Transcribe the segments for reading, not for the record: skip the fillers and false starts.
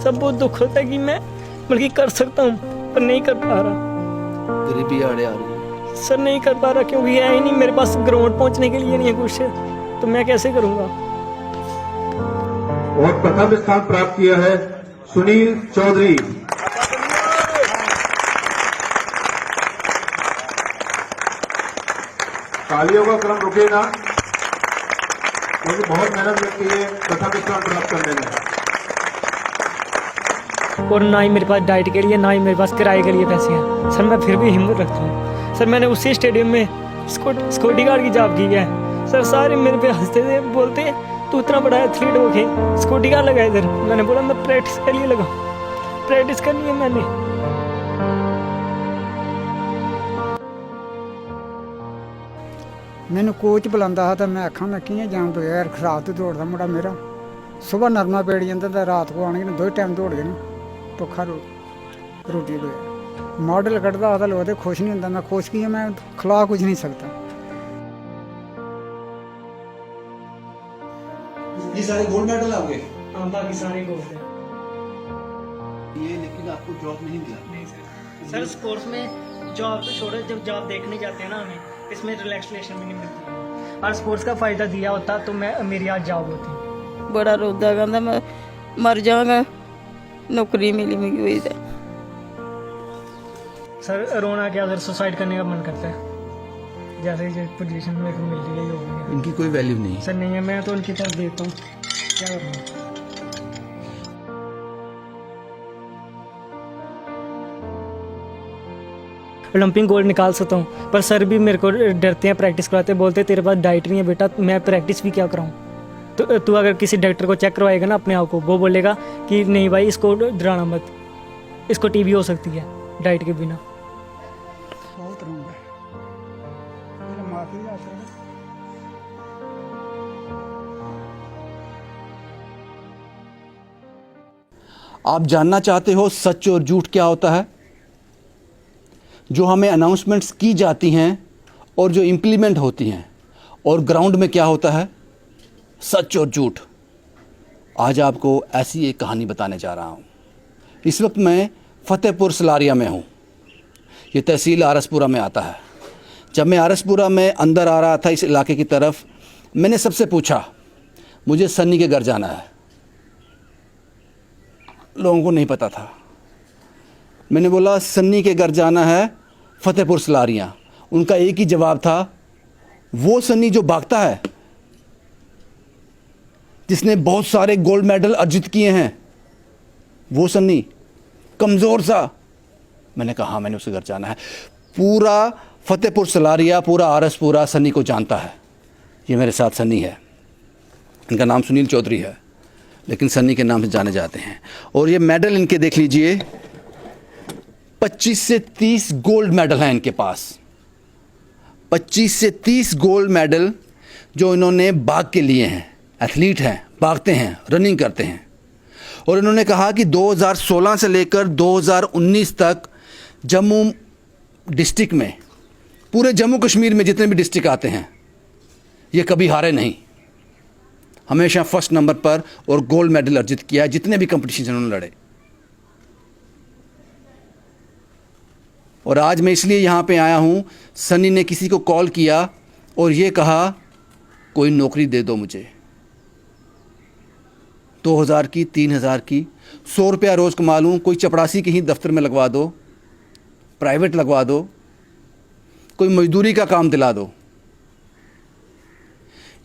सब बहुत दुख होता है कि मैं बल्कि कर सकता हूँ पर नहीं कर पा रहा। गरीबी आड़े आ रही है सर नहीं कर पा रहा क्योंकि है ही नहीं मेरे पास, ग्राउंड पहुंचने के लिए नहीं है कुछ, तो मैं कैसे करूँगा। और प्रथम स्थान प्राप्त किया है सुनील चौधरी। तालियों का क्रम रुकेगा क्योंकि बहुत मेहनत लगती है प्रथम स्थान प्राप्त करने में। और ना ही मेरे पास डाइट के लिए, ना ही मेरे पास किराए के लिए पैसे हैं। सर मैं फिर भी हिम्मत रखता हूँ। सर मैंने उसी स्टेडियम में सिक्योरिटी गार्ड की जॉब की है। सर सारे मेरे पे हंसते थे, बोलते तू इतना बड़ा एथलीट हो के सिक्योरिटी गार्ड लगा इधर। मैंने बोला मैं प्रैक्टिस के लिए लगा, प्रैक्टिस करनी है मैंने। मैंने कोच बुलांदा था तो मैं आखा मैं कि'यां जां बगैर खराब तो दौड़दा मुड़ा मेरा। सुबह नरमा पेड़ जांदा ते रात को आने दो टाइम दौड़ गए भुक्खा रोटी बगैर। मॉडल कड्ढदा हा तां लोग खुश नहीं होंदा, मैं खुश की मैं खिला कुछ नहीं सकता। ये सारे गोल्ड मेडल आ गए। हाँ बाकी सारे गोल्ड है। ये लेकिन आपको जॉब नहीं मिला। नहीं सर स्पोर्ट्स में जॉब तो छोड़ो, जब जॉब देखने जाते हैं ना हमें, इसमें रिलैक्सेशन भी नहीं मिलती। और स्पोर्ट्स का फ़ायदा दिया होता तो मेरी आज जॉब होती। बड़ा रोदा, कहता मैं मर जाऊंगा, नौकरी मिली मिगी हुई है। सर रोना क्या, अगर सुसाइड करने का मन करता है। जैसे जो पोजीशन मेरे को मिल रही है ये हो गई। इनकी कोई वैल्यू नहीं है सर नहीं है, मैं तो उनकी तरफ देखता हूँ, क्या करूँ। ओलंपिक गोल्ड निकाल सकता हूँ पर सर भी मेरे को डरते हैं, प्रैक्टिस करवाते हैं, बोलते हैं तेरे पास डाइट नहीं है बेटा, मैं प्रैक्टिस भी क्या कराऊँ। तो तू अगर किसी डॉक्टर को चेक करवाएगा ना अपने आप को, वो बोलेगा कि नहीं भाई इसको डराना मत, इसको टीबी हो सकती है डाइट के बिना। बहुत रहूँगा, मेरा माफी आता है। आप जानना चाहते हो सच और झूठ क्या होता है? जो हमें अनाउंसमेंट्स की जाती हैं और जो इम्प्लीमेंट होती हैं, और ग्राउंड में क्या होता है, सच और झूठ। आज आपको ऐसी एक कहानी बताने जा रहा हूँ। इस वक्त मैं फतेहपुर सलारिया में हूँ। ये तहसील आरसपुरा में आता है। जब मैं आरसपुरा में अंदर आ रहा था इस इलाके की तरफ, मैंने सबसे पूछा मुझे सन्नी के घर जाना है। लोगों को नहीं पता था। मैंने बोला सन्नी के घर जाना है फतेहपुर सलारिया। उनका एक ही जवाब था, वो सन्नी जो भागता है, जिसने बहुत सारे गोल्ड मेडल अर्जित किए हैं, वो सन्नी कमज़ोर सा। मैंने कहा हाँ मैंने उसके घर जाना है। पूरा फतेहपुर सलारिया, पूरा आरसपुरा सन्नी को जानता है। ये मेरे साथ सन्नी है। इनका नाम सुनील चौधरी है लेकिन सन्नी के नाम से जाने जाते हैं। और ये मेडल इनके देख लीजिए, 25 से 30 गोल्ड मेडल हैं इनके पास। 25 से 30 गोल्ड मेडल जो इन्होंने भाग के लिए हैं। एथलीट हैं, भागते हैं, रनिंग करते हैं। और इन्होंने कहा कि 2016 से लेकर 2019 तक जम्मू डिस्ट्रिक्ट में, पूरे जम्मू कश्मीर में जितने भी डिस्ट्रिक्ट आते हैं, ये कभी हारे नहीं, हमेशा फर्स्ट नंबर पर और गोल्ड मेडल अर्जित किया है जितने भी कंपटीशन उन्होंने लड़े। और आज मैं इसलिए यहाँ पे आया हूँ, सन्नी ने किसी को कॉल किया और ये कहा कोई नौकरी दे दो मुझे, 2000 की, 3000 की, 100 रुपया रोज़ कमा लूँ, कोई चपरासी के ही दफ्तर में लगवा दो, प्राइवेट लगवा दो, कोई मजदूरी का काम दिला दो।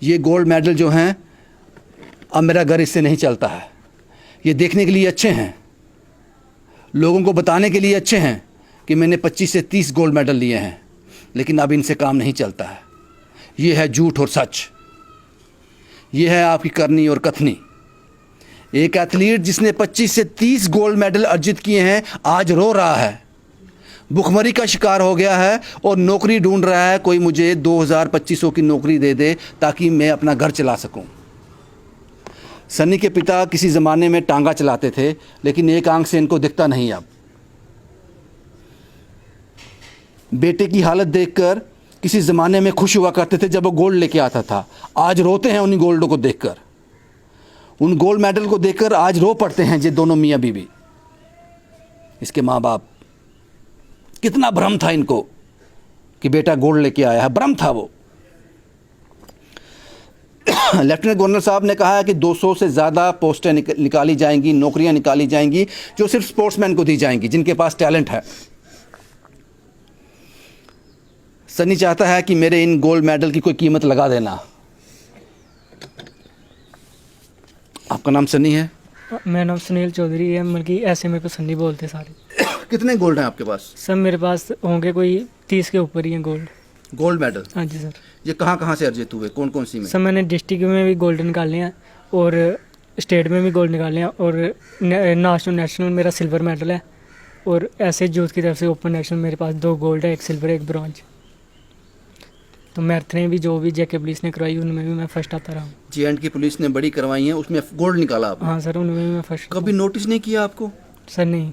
ये गोल्ड मेडल जो हैं, अब मेरा घर इससे नहीं चलता है। ये देखने के लिए अच्छे हैं, लोगों को बताने के लिए अच्छे हैं कि मैंने 25 से 30 गोल्ड मेडल लिए हैं, लेकिन अब इनसे काम नहीं चलता है। ये है झूठ और सच, ये है आपकी करनी और कथनी। एक एथलीट जिसने 25 से 30 गोल्ड मेडल अर्जित किए हैं आज रो रहा है, भुखमरी का शिकार हो गया है और नौकरी ढूंढ रहा है, कोई मुझे 2000-2500 की नौकरी दे दे ताकि मैं अपना घर चला सकूं। सन्नी के पिता किसी ज़माने में टांगा चलाते थे, लेकिन एक आंख से इनको दिखता नहीं। अब बेटे की हालत देखकर किसी ज़माने में खुश हुआ करते थे जब वो गोल्ड लेके आता था, आज रोते हैं उन्हीं गोल्डों को देखकर। उन गोल्ड मेडल को देखकर आज रो पड़ते हैं ये दोनों मियाँ बीवी, इसके माँ बाप। कितना भ्रम था इनको कि बेटा गोल्ड लेके आया है, भ्रम था वो। लेफ्टिनेंट गवर्नर साहब ने कहा है कि 200 से ज़्यादा पोस्टें निकाली जाएंगी, नौकरियां निकाली जाएंगी जो सिर्फ स्पोर्ट्समैन को दी जाएंगी, जिनके पास टैलेंट है। सनी चाहता है कि मेरे इन गोल्ड मेडल की कोई कीमत लगा देना। आपका नाम सनी है? मेरा नाम सुनील चौधरी है, मतलब कि ऐसे मेरे को सन्नी बोलते सारे। कितने गोल्ड हैं आपके पास? सर मेरे पास होंगे कोई 30 के ऊपर ही हैं गोल्ड मेडल? हाँ जी सर। ये कहाँ से अर्जित हुए, कौन कौन सी में? सर मैंने डिस्ट्रिक्ट में भी गोल्ड निकाले हैं और स्टेट में भी गोल्ड निकाले हैं, और नेशनल मेरा सिल्वर मेडल है, और ऐसे यूथ की तरफ से ओपन नेशनल मेरे पास 2 गोल्ड है, 1 सिल्वर 1 ब्रॉन्ज। तो मैराथन भी जो भी जेके पुलिस ने करवाई उनमें भी मैं फर्स्ट आता रहा हूँ। J&K की पुलिस ने बड़ी करवाई है, उसमें गोल्ड निकाला आपने? हाँ सर, उनमें भी मैं फर्स्ट। कभी नोटिस नहीं किया आपको? सर नहीं।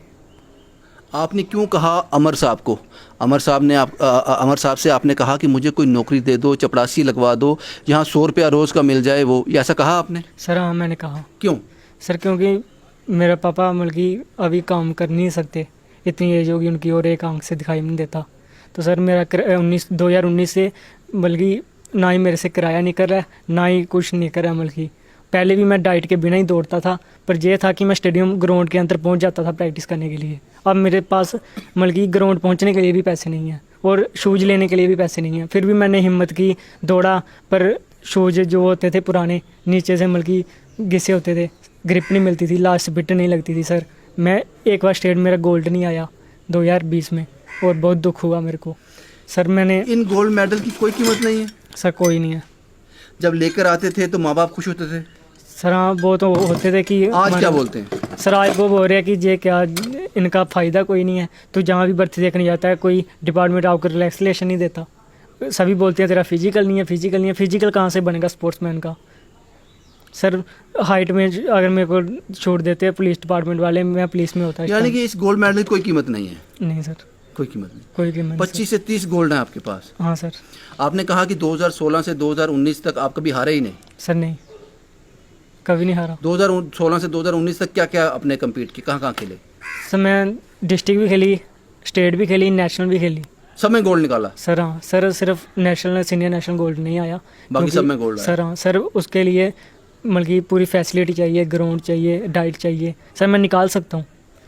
आपने क्यों कहा अमर साहब को? अमर साहब से आपने कहा कि मुझे कोई नौकरी दे दो, चपरासी लगवा दो, जहाँ 100 रुपया रोज़ का मिल जाए, वो ये ऐसा कहा आपने? सर हाँ मैंने कहा। क्यों? सर क्योंकि मेरा पापा मतलब कि अभी काम कर नहीं सकते, इतनी एज होगी उनकी और एक आंख से दिखाई नहीं देता। तो सर मेरा 2019 से बल्कि ना ही मेरे से किराया नहीं कर रहा है, ना ही कुछ नहीं कर रहा है। बल्कि पहले भी मैं डाइट के बिना ही दौड़ता था, पर यह था कि मैं स्टेडियम ग्राउंड के अंदर पहुंच जाता था प्रैक्टिस करने के लिए। अब मेरे पास मतलब कि ग्राउंड पहुंचने के लिए भी पैसे नहीं हैं और शूज़ लेने के लिए भी पैसे नहीं हैं। फिर भी मैंने हिम्मत की, दौड़ा, पर शूज़ जो होते थे पुराने, नीचे से मतलब कि घिसे होते थे, ग्रिप नहीं मिलती थी, लास्ट बिट नहीं लगती थी। सर मैं एक बार स्टेट मेरा गोल्ड नहीं आया 2020 में, और बहुत दुख हुआ मेरे को। सर मैंने इन गोल्ड मेडल की कोई कीमत नहीं है? सर कोई नहीं है। जब लेकर आते थे तो माँ बाप खुश होते थे? सर हाँ वो तो होते थे कि आज क्या बोलते हैं? सर आज वो बोल रहे हैं कि ये क्या, इनका फ़ायदा कोई नहीं है। तो जहाँ भी भर्ती देखने जाता है कोई डिपार्टमेंट आपको रिलैक्सेशन नहीं देता। सभी बोलते हैं तेरा फिजिकल नहीं है, फिजिकल नहीं है। फिजिकल कहाँ से बनेगा स्पोर्ट्समैन का? सर हाइट में अगर मेरे को छोड़ देते हैं पुलिस डिपार्टमेंट वाले, मैं पुलिस में होता। यानी कि इस गोल्ड मेडल की कोई कीमत नहीं है? नहीं सर, कोई कीमत नहीं। कोई कीमत 25 से 30 गोल्ड है आपके पास? हाँ सर। आपने कहा कि 2016 से 2019 तक आप कभी हारे ही नहीं? सर नहीं, कभी नहीं हारा। 2016 से 2019 तक क्या क्या आपने कम्पीट की, कहाँ खेले? सर मैं डिस्ट्रिक्ट भी खेली, स्टेट भी खेली, नेशनल भी खेली। सब में गोल्ड निकाला? सर हाँ सर, सिर्फ नेशनल सीनियर नेशनल गोल्ड नहीं आया, बाकी सब में गोल्ड आया? सर हाँ सर, उसके लिए मतलब कि पूरी फैसिलिटी चाहिए, ग्राउंड चाहिए, डाइट चाहिए। सर मैं निकाल सकता हूँ,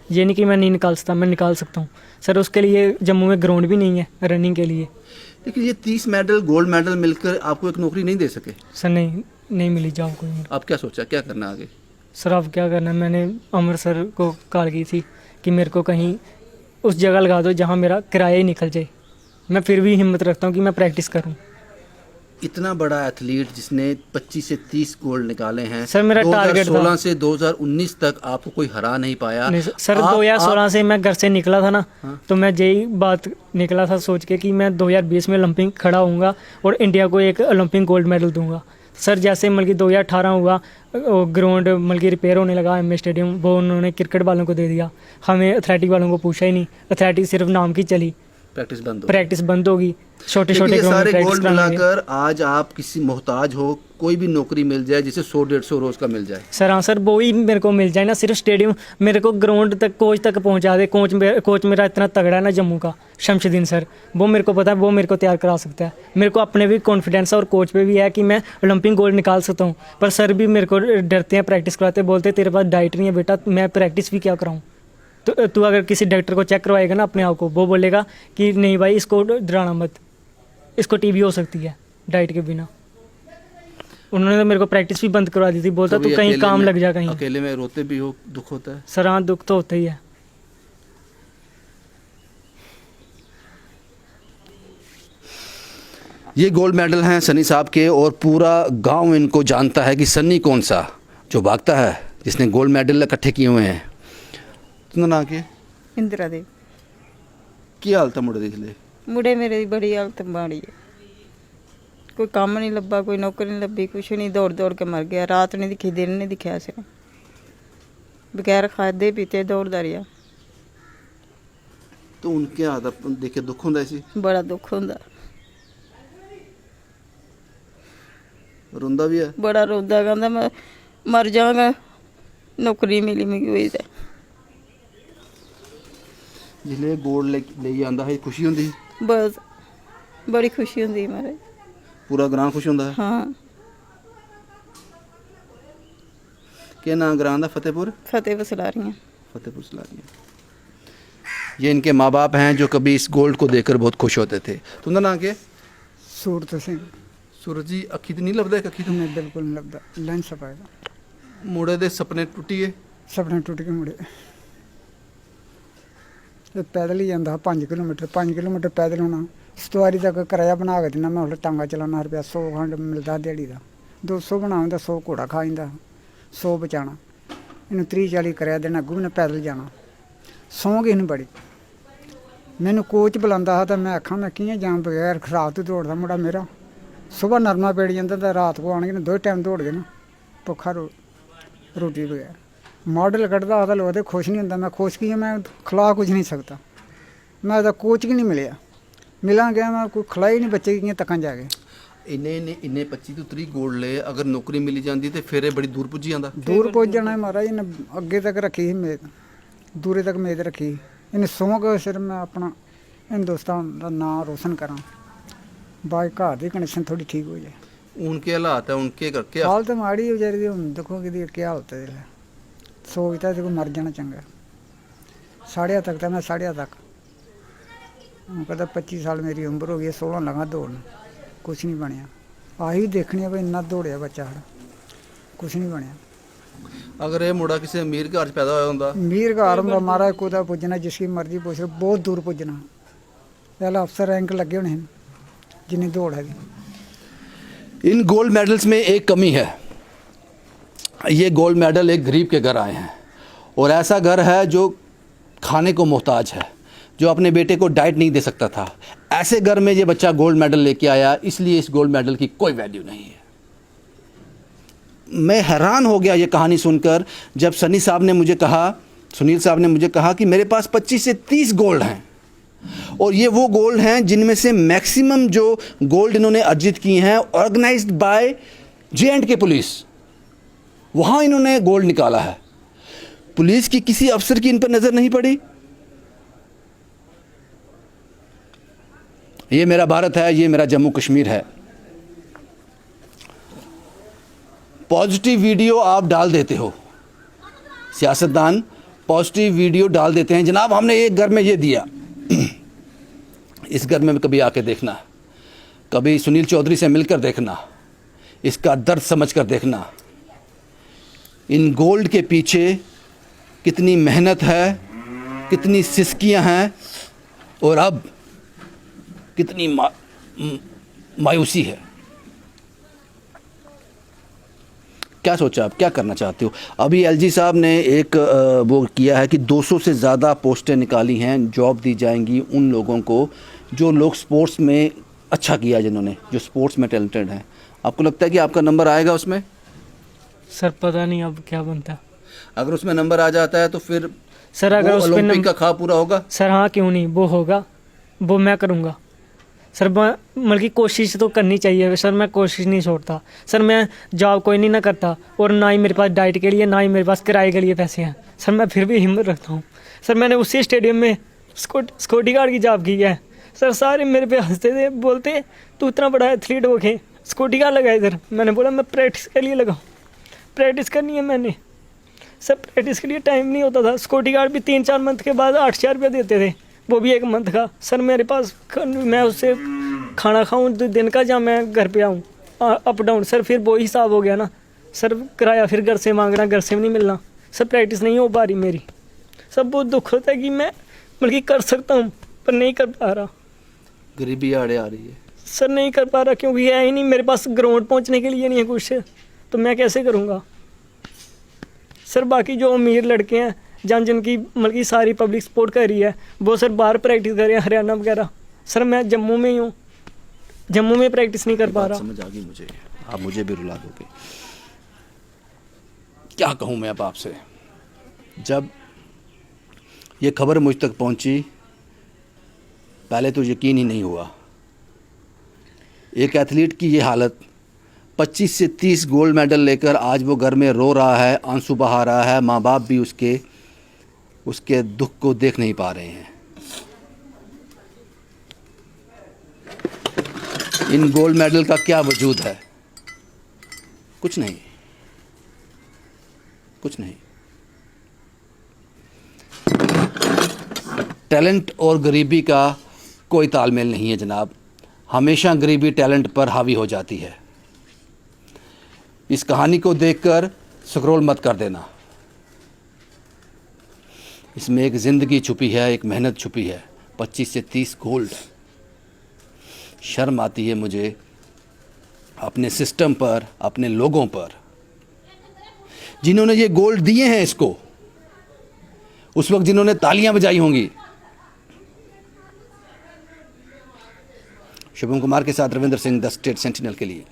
ये नहीं कि मैं नहीं निकाल सकता, मैं निकाल सकता हूँ। सर उसके लिए जम्मू में ग्राउंड भी नहीं है रनिंग के लिए। लेकिन ये 30 मेडल गोल्ड मेडल मिलकर आपको एक नौकरी नहीं दे सके? सर नहीं मिली जॉब कोई। आप क्या सोचा, क्या करना आगे? सर अब क्या करना है, मैंने अमर सर को कॉल की थी कि मेरे को कहीं उस जगह लगा दो जहाँ मेरा किराया ही निकल जाए। मैं फिर भी हिम्मत रखता हूँ कि मैं प्रैक्टिस करूँ। इतना बड़ा एथलीट जिसने 25 से 30 गोल्ड निकाले हैं सर, मेरा टारगेट था 2016 से 2019 तक आपको कोई हरा नहीं पाया। नहीं सर 2016 से मैं घर से निकला था ना, तो मैं यही बात निकला था सोच के कि मैं 2020 में ओलंपिक खड़ा होऊंगा और इंडिया को एक ओलंपिक गोल्ड मेडल दूंगा। सर जैसे मतलब कि 2018 हुआ, ग्राउंड मतलब कि रिपेयर होने लगा एमए स्टेडियम, वो उन्होंने क्रिकेट वालों को दे दिया, हमें एथलेटिक वालों को पूछा ही नहीं। एथलेटिक सिर्फ नाम की चली, प्रैक्टिस बंद होगी, छोटे छोटे सारे गोल्ड मिलाकर आज आप किसी मोहताज हो, कोई भी नौकरी मिल जाए जिसे 100-150 रोज का मिल जाए। सर हाँ सर, वो ही मेरे को मिल जाए ना, सिर्फ स्टेडियम मेरे को ग्राउंड तक कोच तक पहुंचा दे। कोच मेरा इतना तगड़ा है ना जम्मू का, शमशुद्दीन सर, वो मेरे को पता है, वो मेरे को तैयार करा सकता है। मेरे को अपने भी कॉन्फिडेंस है और कोच पे भी है कि मैं ओलंपिक गोल्ड निकाल सकता हूँ। पर सर भी मेरे को डरते हैं प्रैक्टिस कराते, बोलते तेरे पास डाइट नहीं है बेटा, मैं प्रैक्टिस भी क्या कराऊँ। तो तू अगर किसी डॉक्टर को चेक करवाएगा ना अपने आप को, वो बोलेगा कि नहीं भाई इसको डराना मत, इसको टीबी हो सकती है डाइट के बिना। उन्होंने तो मेरे को प्रैक्टिस भी बंद करवा दी थी, बोलता तू कहीं काम लग जा कहीं। अकेले में रोते भी हो, दुख होता है? सर हाँ, दुख तो होता ही है। ये गोल्ड मेडल हैं सनी साहब के, और पूरा गांव इनको जानता है कि सनी कौन सा जो भागता है, जिसने गोल्ड मेडल इकट्ठे किए हुए हैं। तुम ना के इंदिरा देवी। की हालत है मुड़े दिखले? मुड़े मेरे दी बड़ी हालत माड़ी है, कोई काम नहीं लब्भा, कोई नौकरी नहीं लब्भी, कुछ नहीं, दौड़ दौड़ के मर गया। रात नहीं दिखी, दिन नहीं दिखा, सिर्फ बगैर खादे पीते दौड़दा रहा। तो उनके हालत देख के दुख होंदा सी? बड़ा दुख होंदा, रोंदा भी है? बड़ा रोंदा, कहंदा मैं मर जागा नौकरी मिली मिगी होई ते जिसले गोल्ड ले आंदा है खुशी होंदी? बस बड़ी खुशी होंदी महाराज। पूरा ग्रां खुश होंदा है? हाँ क्या नाम ग्रां दा? फतेहपुर? फतेह सलारियां। फतेहपुर सलारिया। ये इनके माँ बाप हैं जो कभी इस गोल्ड को देखकर बहुत खुश होते थे। तुंदा नाम क्या? सूरत सिंह। सूरज जी अखी तो नहीं लगता एक अखी तो? मैं बिल्कुल नहीं लगता लेंस पाएगा। मुड़े दे सपने टुटी है? सपने टुट के मुड़े ते पैदल ही जाता 5 किलोमीटर पैदल होना। सतवारी तक किराया बना के देना मैं उसले टांगा चलाना रुपया 100 खंड मिलता दिहाड़ी का। 200 बनाऊँ तो 100 घोड़ा खा जाता 100 बचाना। इन्हूं 30-40 किराया देना अग्गू ने पैदल जाना। सौंग इन्हूं बड़ी। मैनू कोच बुलांदा हा तो मैं आखां मैं कि'यां जां बगैर खराब तो दौड़दा मुड़ा मेरा। सुबह नरमा पेड़ी जाता तो रात को आने दो टाइम दौड़ गए ना भुक्खा रोटी बगैर। मॉडल कड्ढदा हा तो लोग खुश नहीं होंदा। मैं खुश की मैं खिला कुछ नहीं सकता। मैं तो कोच की नहीं मिलिया। मिला गया मैं कोई खिलाई नहीं बच्चे की तक्कां जाके। इन्ने 25 तो 30 गोल्ड ले अगर नौकरी मिली जाती तो फिर बड़ी दूर पुज्जी जाता। दूर पुज जाना है महाराज। इन्हें अगे तक रखी ही मेद दूरे तक मेद रखी। इन्हें सौंक सिर्फ मैं अपना हिंदुस्तान का नाम रोशन करा। बाई घर की कनेक्शन थोड़ी ठीक हो जाए। उनके हालात है उनके करके हालत माड़ी बेचारी दी। हुण देखो कि क्या हालत है। सोचता देखो मर जाना चंगा। साढ़े तक था मैं साढ़े तक कहता 25 साल मेरी उम्र हो गई 16 लगा दौड़ना कुछ नहीं बनया। आही देखनी भाई इन्ना दौड़िया बच्चा साढ़ा कुछ नहीं बनया। अगर ये मुड़ा किसी अमीर घर पैदा होया होंदा? अमीर घर होंदा महाराज कुदा पुजना जिसकी मर्जी पुछ बहुत दूर पुजना। पहला अफसर रैंक लगे होने जिन्नी दौड़ है। इन गोल्ड मेडल्स में एक कमी है। ये गोल्ड मेडल एक गरीब के घर आए हैं और ऐसा घर है जो खाने को मोहताज है, जो अपने बेटे को डाइट नहीं दे सकता था। ऐसे घर में ये बच्चा गोल्ड मेडल लेके आया, इसलिए इस गोल्ड मेडल की कोई वैल्यू नहीं है। मैं हैरान हो गया ये कहानी सुनकर जब सुनील साहब ने मुझे कहा कि मेरे पास 25 से 30 गोल्ड हैं और ये वो गोल्ड हैं जिनमें से मैक्सिमम जो गोल्ड इन्होंने अर्जित किए हैं ऑर्गेनाइज्ड बाय J&K पुलिस। वहाँ इन्होंने गोल्ड निकाला है। पुलिस की किसी अफसर की इन पर नज़र नहीं पड़ी। ये मेरा भारत है, ये मेरा जम्मू कश्मीर है। पॉजिटिव वीडियो आप डाल देते हो, सियासतदान पॉजिटिव वीडियो डाल देते हैं। जनाब हमने एक घर में ये दिया, इस घर में कभी आके देखना, कभी सुनील चौधरी से मिलकर देखना, इसका दर्द समझकर देखना। इन गोल्ड के पीछे कितनी मेहनत है, कितनी सिसकियां हैं और अब कितनी मायूसी है। क्या सोचा आप, क्या करना चाहते हो? अभी एलजी साहब ने एक वो किया है कि 200 से ज़्यादा पोस्टें निकाली हैं, जॉब दी जाएंगी उन लोगों को जो लोग स्पोर्ट्स में अच्छा किया, जिन्होंने जो स्पोर्ट्स में टैलेंटेड हैं। आपको लगता है कि आपका नंबर आएगा उसमें? सर पता नहीं अब क्या बनता है। अगर उसमें नंबर आ जाता है तो फिर सर अगर वो उस ओलंपिक का ख्वाब पूरा होगा? सर हाँ क्यों नहीं, वो होगा, वो मैं करूँगा सर। मतलब की कोशिश तो करनी चाहिए सर, मैं कोशिश नहीं छोड़ता सर। मैं जॉब कोई नहीं ना करता और ना ही मेरे पास डाइट के लिए, ना ही मेरे पास किराए के लिए पैसे हैं सर। मैं फिर भी हिम्मत रखता हूँ सर। मैंने उसी स्टेडियम में सिक्योरिटी गार्ड की जॉब की है सर। सारे मेरे पे हंसते थे, बोलते तू इतना बड़ा एथलीट हो के सिक्योरिटी गार्ड लगा इधर। मैंने बोला मैं प्रैक्टिस के लिए लगाऊँ, प्रैक्टिस करनी है मैंने सर। प्रैक्टिस के लिए टाइम नहीं होता था। सिक्योरिटी गार्ड भी 3-4 मंथ के बाद 8,000 रुपये देते थे, वो भी 1 मंथ का सर। मेरे पास मैं उससे खाना खाऊं दिन का या मैं घर पे आऊं अप डाउन सर, फिर वो हिसाब हो गया ना सर। किराया फिर घर से मांगना, घर से भी नहीं मिलना सर। प्रैक्टिस नहीं हो पा रही मेरी। सब बहुत दुख होता है कि मैं मतलब कि कर सकता हूँ पर नहीं कर पा रहा। गरीबी आड़े आ रही है सर, नहीं कर पा रहा क्योंकि है ही नहीं मेरे पास, ग्राउंड पहुँचने के लिए नहीं है कुछ, तो मैं कैसे करूँगा सर। बाकी जो अमीर लड़के हैं जिनकी मतलब की सारी पब्लिक सपोर्ट कर रही है, वो सर बाहर प्रैक्टिस कर रहे हैं हरियाणा वगैरह। सर मैं जम्मू में ही हूँ, जम्मू में प्रैक्टिस नहीं कर पा रहा। समझ आ गई मुझे, आप मुझे भी रुला दोगे। क्या कहूँ मैं अब आपसे। जब ये खबर मुझ तक पहुँची पहले तो यकीन ही नहीं हुआ। एक एथलीट की ये हालत, 25 से 30 गोल्ड मेडल लेकर आज वो घर में रो रहा है, आंसू बहा रहा है। माँ बाप भी उसके दुख को देख नहीं पा रहे हैं। इन गोल्ड मेडल का क्या वजूद है? कुछ नहीं, कुछ नहीं। टैलेंट और गरीबी का कोई तालमेल नहीं है जनाब। हमेशा गरीबी टैलेंट पर हावी हो जाती है। इस कहानी को देखकर स्क्रॉल मत कर देना। इसमें एक ज़िंदगी छुपी है, एक मेहनत छुपी है। 25 से 30 गोल्ड। शर्म आती है मुझे अपने सिस्टम पर, अपने लोगों पर, जिन्होंने ये गोल्ड दिए हैं इसको, उस वक्त जिन्होंने तालियां बजाई होंगी। शुभम कुमार के साथ Ravindra Singh, the state sentinel के लिए।